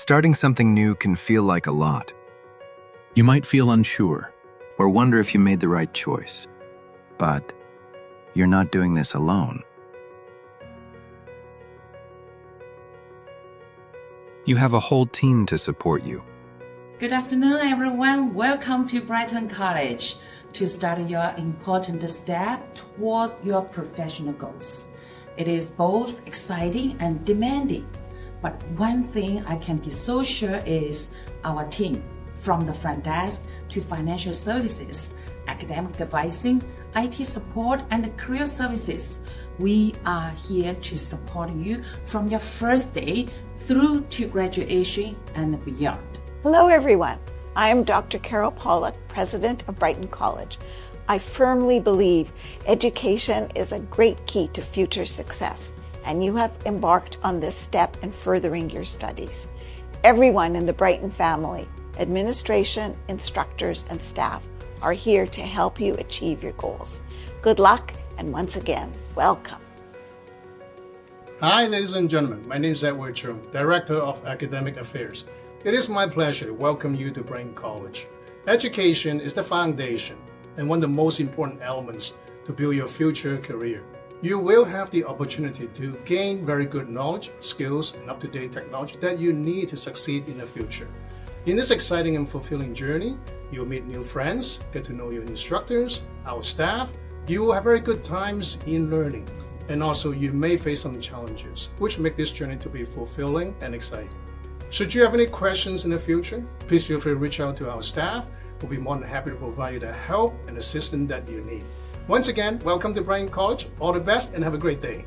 Starting something new can feel like a lot. You might feel unsure or wonder if you made the right choice. But you're not doing this alone. You have a whole team to support you. Good afternoon, everyone. Welcome to Brighton College to start your important step toward your professional goals. It is both exciting and demanding, but one thing I can be so sure is our team, from the front desk to financial services, academic advising, IT support, and career services. We are here to support you from your first day through to graduation and beyond. Hello, everyone. I am Dr. Carol Pollock, President of Brighton College. I firmly believe education is a great key to future success, and you have embarked on this step in furthering your studies. Everyone in the Brighton family, administration, instructors, and staff are here to help you achieve your goals. Good luck, and once again, welcome. Hi, ladies and gentlemen. My name is Edward Chung, Director of Academic Affairs. It is my pleasure to welcome you to Brighton College. Education is the foundation and one of the most important elements to build your future career. You will have the opportunity to gain very good knowledge, skills, and up-to-date technology that you need to succeed in the future. In this exciting and fulfilling journey, you'll meet new friends, get to know your instructors, our staff. You will have very good times in learning. And also, you may face some challenges, which make this journey to be fulfilling and exciting. Should you have any questions in the future, please feel free to reach out to our staff. We'll be more than happy to provide you the help and assistance that you need. Once again, welcome to Brighton College. All the best and have a great day.